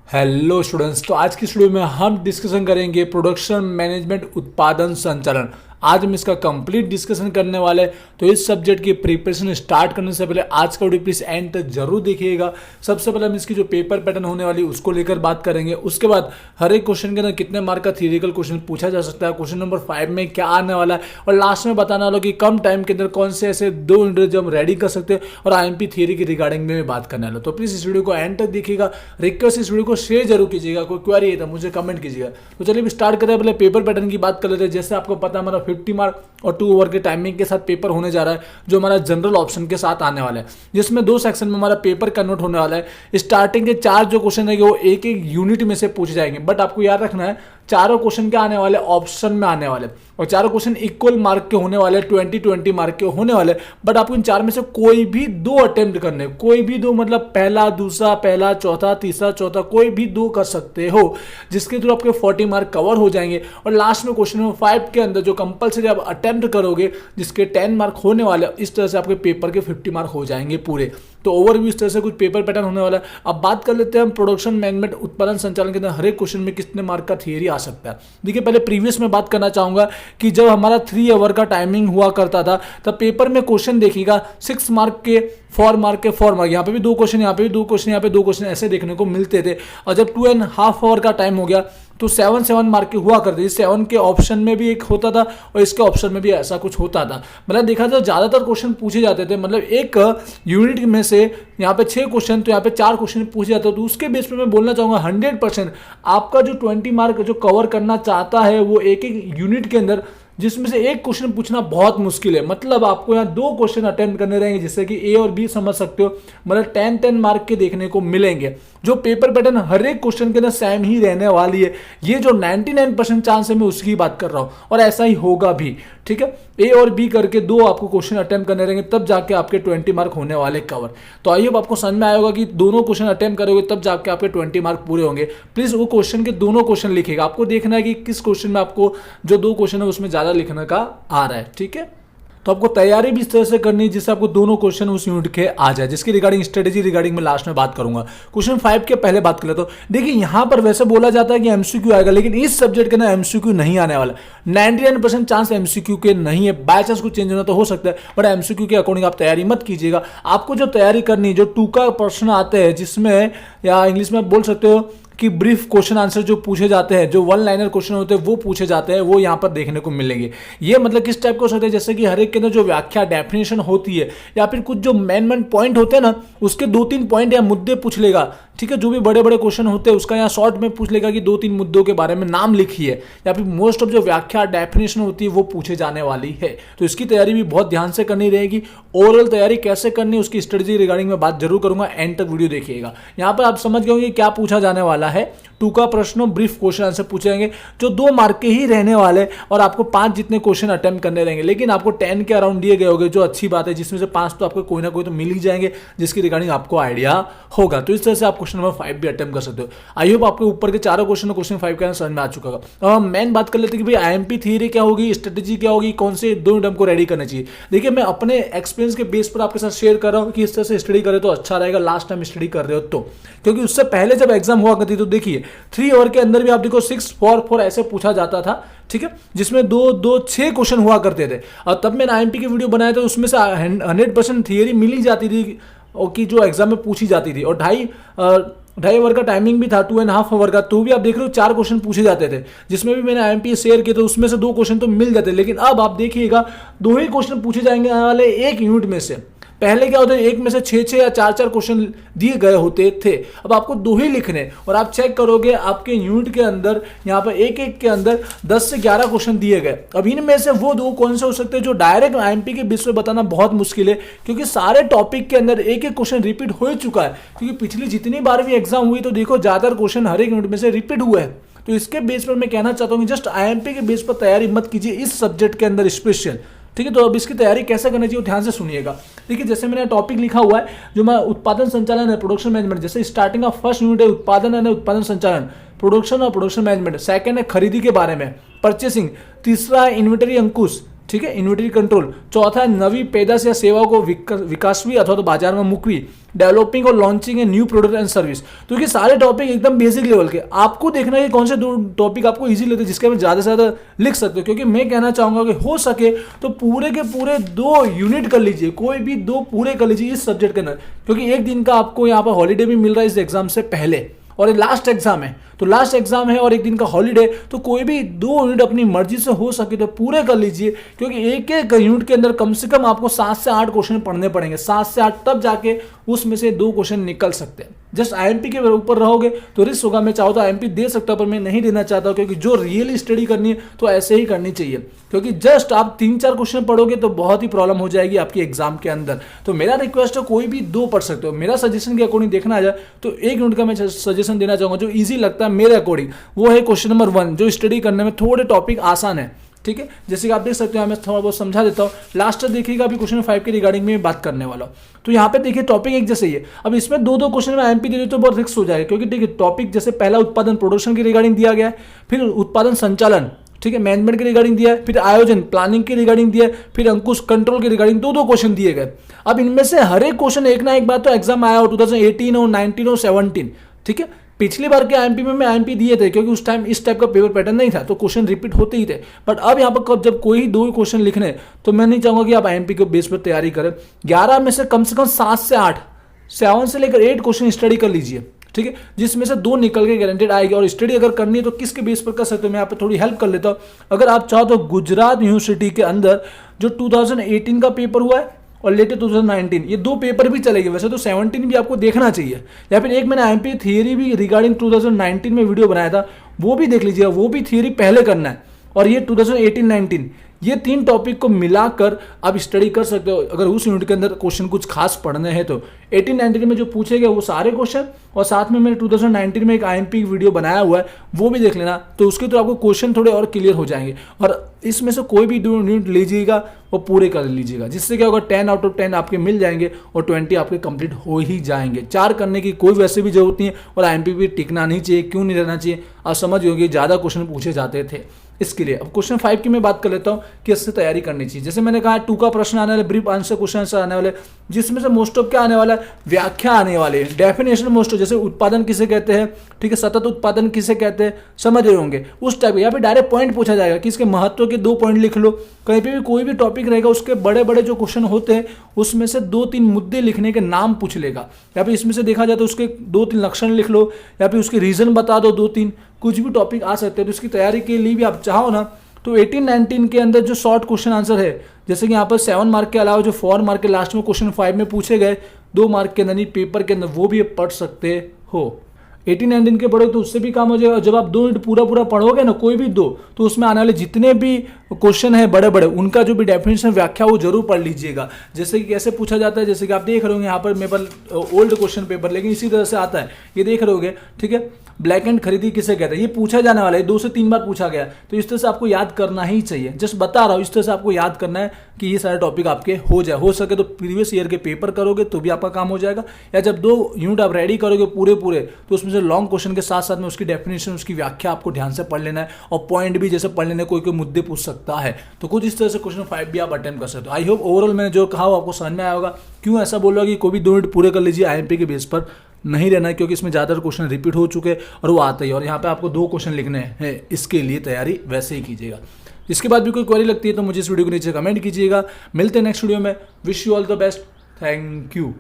Hello students, तो आज की स्टूडियो में हम डिस्कशन करेंगे प्रोडक्शन मैनेजमेंट उत्पादन संचालन। आज हम इसका कंप्लीट डिस्कशन करने वाले हैं। तो इस सब्जेक्ट की प्रिपरेशन स्टार्ट करने से पहले आज का वीडियो प्लीज एंड तक जरूर देखिएगा। सबसे पहले हम इसकी जो पेपर पैटर्न होने वाली है उसको लेकर बात करेंगे। उसके बाद हर एक क्वेश्चन के अंदर कितने मार्क का थियरिकल क्वेश्चन पूछा जा सकता है, क्वेश्चन नंबर 5 में क्या आने वाला है, और लास्ट में बताने वाला कि कम टाइम के अंदर कौन से ऐसे 2 यूनिट जो हम रेडी कर सकते हैं, और आईएमपी थियरी की रिगार्डिंग में बात करने वाला। तो प्लीज इस वीडियो को एंड तक देखिएगा। रिक्वेस्ट इस वीडियो को शेयर जरूर कीजिएगा। कोई क्वेरी है तो मुझे कमेंट कीजिएगा। तो चलिए भी स्टार्ट करते हैं। पहले पेपर पैटर्न की बात कर लेते हैं। जैसे आपको पता है हमारा 50 मार्क और 2 ओवर के टाइमिंग के साथ पेपर होने जा रहा है, जो हमारा जनरल ऑप्शन के साथ आने वाला है, जिसमें 2 सेक्शन में हमारा पेपर कन्वर्ट होने वाला है। स्टार्टिंग के 4 जो क्वेश्चन है वो एक एक यूनिट में से पूछे जाएंगे, बट आपको याद रखना है चारों क्वेश्चन क्या आने वाले, ऑप्शन में आने वाले, और चारों क्वेश्चन इक्वल मार्क के होने वाले, 20-20 मार्क के होने वाले। बट आपको इन 4 में से कोई भी 2 अटेम्प्ट करने, कोई भी 2 मतलब पहला दूसरा, पहला चौथा, तीसरा चौथा, कोई भी 2 कर सकते हो, जिसके थ्रू आपके 40 मार्क कवर हो जाएंगे। और लास्ट में क्वेश्चन नंबर 5 के अंदर जो कंपलसरी आप अटेम्प्ट करोगे, जिसके 10 मार्क होने वाले, इस तरह से आपके पेपर के 50 मार्क हो जाएंगे पूरे। तो ओवरव्यू इस तरह से कुछ पेपर पैटर्न होने वाला है। अब बात कर लेते हैं हम प्रोडक्शन मैनेजमेंट उत्पादन संचालन के अंदर हर एक क्वेश्चन में कितने मार्क का थियरी आ सकता है। देखिए, पहले प्रीवियस में बात करना चाहूंगा कि जब हमारा 3 आवर का टाइमिंग हुआ करता था, तब पेपर में क्वेश्चन देखिएगा 6 मार्क के, 4 मार्क के, 4 मार्क, यहाँ पे भी 2 क्वेश्चन, यहाँ पे भी 2 क्वेश्चन, यहाँ पे 2 क्वेश्चन, ऐसे देखने को मिलते थे। और जब 2.5 आवर का टाइम हो गया तो 7 मार्क के हुआ करते थे। 7 के ऑप्शन में भी एक होता था और इसके ऑप्शन में भी ऐसा कुछ होता था। मतलब देखा जाए ज्यादातर क्वेश्चन पूछे जाते थे, मतलब एक यूनिट में से यहाँ पे 6 क्वेश्चन, तो यहाँ पे 4 क्वेश्चन पूछे जाते थे। तो उसके बेस पे मैं बोलना चाहूंगा 100% आपका जो 20 मार्क जो कवर करना चाहता है, वो एक एक यूनिट के अंदर, जिसमें से एक क्वेश्चन पूछना बहुत मुश्किल है। मतलब आपको यहाँ 2 क्वेश्चन अटेम्प्ट करने रहेंगे, जिससे कि ए और बी समझ सकते हो, मतलब 10-10 मार्क के देखने को मिलेंगे। जो पेपर पैटर्न हर एक क्वेश्चन के अंदर सेम ही रहने वाली है, ये जो 99% चांस है मैं उसकी बात कर रहा हूं, और ऐसा ही होगा भी। ठीक है, ए और बी करके 2 आपको क्वेश्चन अटेम्प्ट करने रहेंगे, तब जाके आपके 20 मार्क होने वाले कवर। तो आई होप आपको समझ में आया होगा कि दोनों क्वेश्चन अटेम्प्ट करोगे तब जाके आपके 20 मार्क पूरे होंगे। प्लीज वो क्वेश्चन के दोनों क्वेश्चन लिखिएगा। आपको देखना है कि किस क्वेश्चन में आपको जो 2 क्वेश्चन है उसमें ज्यादा लिखने का आ रहा है। ठीक है, तो आपको तैयारी भी इस तरह से करनी है जिससे आपको दोनों क्वेश्चन उस यूनिट के आ जाए, जिसकी रिगार्डिंग स्ट्रेटेजी रिगार्डिंग में लास्ट में बात करूंगा। क्वेश्चन 5 के पहले बात कर लेता हूं। देखिए, यहां पर वैसे बोला जाता है कि एमसीक्यू आएगा, लेकिन इस सब्जेक्ट के अंदर एमसीक्यू नहीं आने वाला। 99% चांस एमसीक्यू के नहीं है। बाय चांस कुछ चेंज होना तो हो सकता है, बट एमसीक्यू के अकॉर्डिंग आप तैयारी मत कीजिएगा। आपको जो तैयारी करनी है, जो 2 का प्रश्न आते हैं, जिसमें या इंग्लिश में बोल सकते हो कि ब्रीफ क्वेश्चन आंसर जो पूछे जाते हैं, जो 1 लाइनर क्वेश्चन होते हैं वो पूछे जाते हैं, वो यहाँ पर देखने को मिलेंगे। ये मतलब किस टाइप के हो सकते हैं, जैसे कि हर एक के अंदर जो व्याख्या डेफिनेशन होती है, या फिर कुछ जो मेन पॉइंट होते हैं ना, उसके 2-3 पॉइंट या मुद्दे पूछ लेगा। ठीक है, जो भी बड़े बड़े क्वेश्चन होते हैं उसका यहाँ शॉर्ट में पूछ लेगा कि 2-3 मुद्दों के बारे में नाम लिखिए, या फिर मोस्ट ऑफ जो व्याख्या डेफिनेशन होती है वो पूछे जाने वाली है। तो इसकी तैयारी भी बहुत ध्यान से करनी रहेगी। ओवरऑल तैयारी कैसे करनी है उसकी स्ट्रेटेजी रिगार्डिंग में बात जरूर करूंगा, एंड तक वीडियो देखिएगा। यहाँ पर आप समझ गए होंगे क्या पूछा जाने वाला है। 2 का प्रश्न ब्रीफ क्वेश्चन आंसर पूछे जाएंगे, जो 2 मार्क के ही रहने वाले, और आपको 5 जितने क्वेश्चन अटेम्प्ट करने रहेंगे, लेकिन आपको 10 के अराउंड दिए गए होंगे, जो अच्छी बात है, जिसमें से 5 तो आपको कोई ना कोई तो मिल ही जाएंगे, जिसकी रिगार्डिंग आपको आइडिया होगा। तो इस तरह से आप क्वेश्चन नंबर 5 भी अटेम्प्ट कर सकते हो। आई होप आपके ऊपर के चारों क्वेश्चन क्वेश्चन 5 का समझ में आ चुका होगा। अब हम मेन बात कर लेते हैं कि भाई आईएमपी थियरी क्या होगी, स्ट्रेटेजी क्या होगी, कौन से 2 यूनिट हमको रेडी करना चाहिए। देखिए, मैं अपने एक्सपीरियंस के बेस पर आपके साथ शेयर कर रहा हूँ कि इस तरह से स्टडी करें तो अच्छा रहेगा, लास्ट टाइम स्टडी कर रहे हो तो। क्योंकि उससे पहले जब एग्जाम हुआ करती, तो देखिए 3 आवर के अंदर भी आप देखो 6-4-4 ऐसे पूछा जाता था। ठीक है, जिसमें 2-6 क्वेश्चन हुआ करते थे, और तब मैंने आईएमपी की वीडियो बनाया था, उसमें से 100% थियरी मिल ही जाती थी, और कि जो एग्जाम में पूछी जाती थी। और 2.5 आवर का टाइमिंग भी था, 2.5 आवर का, तो भी आप देख रहे हो 4 क्वेश्चन पूछे जाते थे, जिसमें भी मैंने आईएमपी शेयर किए, तो उसमें से 2 क्वेश्चन तो मिल जाते। लेकिन अब आप देखिएगा 2 ही क्वेश्चन पूछे जाएंगे वाले एक यूनिट में से। पहले क्या होता है, एक में से 6-6 या 4-4 क्वेश्चन दिए गए होते थे, अब आपको 2 ही लिखने, और आप चेक करोगे आपके यूनिट के अंदर यहाँ पर एक के अंदर 10 से 11 क्वेश्चन दिए गए। अब इनमें से वो 2 कौन से हो सकते हैं जो डायरेक्ट आईएमपी के बेस पे बताना बहुत मुश्किल है, क्योंकि सारे टॉपिक के अंदर एक क्वेश्चन रिपीट हो चुका है। क्योंकि पिछली जितनी बार भी एग्जाम हुई, तो देखो ज्यादातर क्वेश्चन हर एक यूनिट में से रिपीट हुए हैं। तो इसके बेस पर मैं कहना चाहता हूँ कि जस्ट आईएमपी के बेस पर तैयारी मत कीजिए इस सब्जेक्ट के अंदर स्पेशल। ठीक है, तो अब इसकी तैयारी कैसे करनी चाहिए ध्यान से सुनिएगा। देखिए, जैसे मैंने टॉपिक लिखा हुआ है, जो मैं उत्पादन संचालन है, प्रोडक्शन मैनेजमेंट, जैसे स्टार्टिंग का फर्स्ट यूनिट है उत्पादन है, उत्पादन संचालन, प्रोडक्शन और प्रोडक्शन मैनेजमेंट। सेकंड है खरीदी के बारे में, परचेसिंग। तीसरा है इन्वेंटरी अंकुश, ठीक है, इन्वेंटरी कंट्रोल। चौथा है नवी पैदाश या सेवा को विकासवी अथवा तो बाजार में मुकवी, डेवलपिंग और launching a new product and service. तो ये सारे टॉपिक एकदम बेसिक लेवल के, आपको देखना है कि कौन से दो टॉपिक आपको इजी लगते हैं जिसके में ज़्यादा से ज़्यादा लिख सकते हो। क्योंकि मैं कहना चाहूँगा कि हो सके तो पूरे के पूरे 2 यूनिट कर लीजिए, कोई भी 2 पूरे कर लीजिए इस सब्जेक्ट के अंदर, क्योंकि एक दिन का आपको यहाँ पर हॉलीडे भी मिल रहा है इस एग्जाम से पहले, और ये लास्ट एग्जाम है, तो लास्ट एग्जाम है और एक दिन का हॉलीडे, तो कोई भी 2 यूनिट अपनी मर्जी से हो सके तो पूरे कर लीजिए। क्योंकि एक एक यूनिट के अंदर कम से कम आपको 7 से 8 क्वेश्चन पढ़ने पड़ेंगे, 7 से 8, तब जाके उसमें से 2 क्वेश्चन निकल सकते हैं। जस्ट आईएमपी के ऊपर रहोगे तो रिस्क होगा। मैं चाहता हूँ आईएमपी दे सकता हूँ, पर मैं नहीं देना चाहता, क्योंकि जो रियली स्टडी करनी है तो ऐसे ही करनी चाहिए। क्योंकि जस्ट आप 3-4 क्वेश्चन पढ़ोगे तो बहुत ही प्रॉब्लम हो जाएगी आपकी एग्जाम के अंदर। तो मेरा रिक्वेस्ट है कोई भी 2 पढ़ सकते हो। मेरा सजेशन के अकॉर्डिंग देखना आ जाए तो 1 यूनिट का मैं सजेशन देना चाहूँगा जो ईजी लगता है मेरे अकॉर्डिंग, वो है क्वेश्चन नंबर 1, जो स्टडी करने में थोड़े टॉपिक आसान है। ठीक है, जैसे कि आप देख सकते हो, मैं थोड़ा बहुत समझा देता हूँ। लास्ट तक देखिएगा, अभी क्वेश्चन 5 के रिगार्डिंग में बात करने वाला हूँ। तो यहाँ पे देखिए टॉपिक एक जैसे ही है। अब इसमें 2-2 क्वेश्चन में एमपी दे दे तो बहुत रिस्क हो जाएगा, क्योंकि देखिए टॉपिक जैसे पहला उत्पादन प्रोडक्शन के रिगार्डिंग दिया गया है, फिर उत्पादन संचालन, ठीक है, मैनेजमेंट के रिगार्डिंग दिया है, फिर आयोजन प्लानिंग के रिगार्डिंग दिया है, फिर अंकुश कंट्रोल के रिगार्डिंग 2-2 क्वेश्चन दिए गए। अब इनमें से हर एक क्वेश्चन एक ना एक बार तो एग्जाम आया हो, 2018 हो, 19 हो, 17, ठीक है। पिछली बार के आईएमपी में मैं आईएमपी दिए थे, क्योंकि उस टाइम इस टाइप का पेपर पैटर्न नहीं था, तो क्वेश्चन रिपीट होते ही थे। बट अब यहाँ पर जब कोई ही 2 क्वेश्चन लिखने, तो मैं नहीं चाहूंगा कि आप आईएमपी के बेस पर तैयारी करें। 11 में से कम 7 से 8, 7 से लेकर 8 क्वेश्चन स्टडी कर लीजिए, ठीक है, जिसमें से 2 निकल के गारंटेड आएगी। और स्टडी अगर करनी है तो किसके बेस पर कर सकते हो, मैं यहाँ पे थोड़ी हेल्प कर लेता हूँ। अगर आप चाहो तो गुजरात यूनिवर्सिटी के अंदर जो 2018 का पेपर हुआ है और लेटेस्ट 2019, ये 2 पेपर भी चलेंगे। वैसे तो 17 भी आपको देखना चाहिए, या फिर एक मैंने आईएमपी थियरी भी रिगार्डिंग 2019 में वीडियो बनाया था, वो भी देख लीजिएगा, वो भी थियरी पहले करना है। और ये 2018-19, ये 3 टॉपिक को मिलाकर आप स्टडी कर सकते हो। अगर उस यूनिट के अंदर क्वेश्चन कुछ खास पढ़ने हैं तो 18-19 में जो पूछे गए वो सारे क्वेश्चन, और साथ में मैंने 2019 में एक आईएमपी वीडियो बनाया हुआ है, वो भी देख लेना, तो उसके तो आपको क्वेश्चन थोड़े और क्लियर हो जाएंगे। और इसमें से कोई भी 2 यूनिट लीजिएगा वो पूरे कर लीजिएगा, जिससे क्या होगा 10 आउट ऑफ 10 आपके मिल जाएंगे और 20 आपके कंप्लीट हो ही जाएंगे। 4 करने की कोई वैसे भी जरूरत नहीं है, और आईएमपी भी टिकना नहीं चाहिए। क्यों नहीं रहना चाहिए, आप समझ होगी, ज़्यादा क्वेश्चन पूछे जाते थे इसके लिए। अब क्वेश्चन 5 की मैं बात कर लेता हूँ कि इससे तैयारी करनी चाहिए। जैसे मैंने कहा 2 का प्रश्न आने वाला, ब्रीफ आंसर क्वेश्चन आंसर आने वाले, जिसमें से मोस्ट ऑफ क्या आने वाला है, व्याख्या आने वाले, डेफिनेशन मोस्ट ऑफ, जैसे उत्पादन किसे कहते हैं, ठीक है, सतत उत्पादन किसे कहते हैं, समझ रहे होंगे उस टाइप। या फिर डायरेक्ट पॉइंट पूछा जाएगा कि इसके महत्व के 2 पॉइंट लिख लो। कहीं पे भी कोई भी टॉपिक रहेगा, उसके बड़े बड़े जो क्वेश्चन होते हैं उसमें से 2-3 मुद्दे लिखने के नाम पूछ लेगा, या फिर इसमें से देखा जाए तो उसके 2-3 लक्षण लिख लो, या फिर उसके रीजन बता दो 2-3, कुछ भी टॉपिक आ सकते हैं। तो इसकी तैयारी के लिए भी आप चाहो ना तो 18-19 के अंदर जो शॉर्ट क्वेश्चन आंसर है, जैसे कि यहाँ पर 7 मार्क के अलावा जो 4 मार्क के लास्ट में क्वेश्चन 5 में पूछे गए 2 मार्क के अंदर पेपर के अंदर, वो भी पढ़ सकते हो। 18-19 के पढ़ोगे तो उससे भी काम हो जाएगा। जब आप 2 यूनिट पूरा पढ़ोगे ना, कोई भी 2, तो उसमें आने वाले जितने भी क्वेश्चन है बड़े बड़े, उनका जो भी डेफिनेशन व्याख्या वो जरूर पढ़ लीजिएगा। जैसे कि कैसे पूछा जाता है, जैसे कि आप देख रहे होंगे यहाँ पर मेरे पास ओल्ड क्वेश्चन पेपर, लेकिन इसी तरह से आता है, ये देख रहे होंगे, ठीक है। ब्लैक एंड खरीदी किसे कहते हैं, ये पूछा जाने वाला है, 2 से 3 बार पूछा गया, तो इस तरह से आपको याद करना ही चाहिए। जस्ट बता रहा हूँ, इस तरह से आपको याद करना है कि ये सारे टॉपिक आपके हो जाए। हो सके तो प्रीवियस ईयर के पेपर करोगे तो भी आपका काम हो जाएगा, या जब 2 यूनिट आप रेडी करोगे पूरे तो उसमें से लॉन्ग क्वेश्चन के साथ साथ में उसकी डेफिनेशन, उसकी व्याख्या आपको ध्यान से पढ़ लेना है, और पॉइंट भी जैसे पढ़ लेना है, कोई मुद्दे पूछ सकता है। तो कुछ इस तरह से क्वेश्चन 5 भी आप अटेम्प्ट कर सकते हो। आई होप ओवरऑल मैंने जो कहा वो आपको समझ में आया होगा। क्यों ऐसा बोल रहा कि कोई भी 2 यूनिट पूरे कर लीजिए, आईएमपी के बेस पर नहीं रहना है, क्योंकि इसमें ज़्यादातर क्वेश्चन रिपीट हो चुके हैं और वो आते ही, और यहाँ पे आपको 2 क्वेश्चन लिखने हैं, इसके लिए तैयारी वैसे ही कीजिएगा। इसके बाद भी कोई क्वेरी लगती है तो मुझे इस वीडियो के नीचे कमेंट कीजिएगा। मिलते हैं नेक्स्ट वीडियो में। Wish you all the best. Thank you.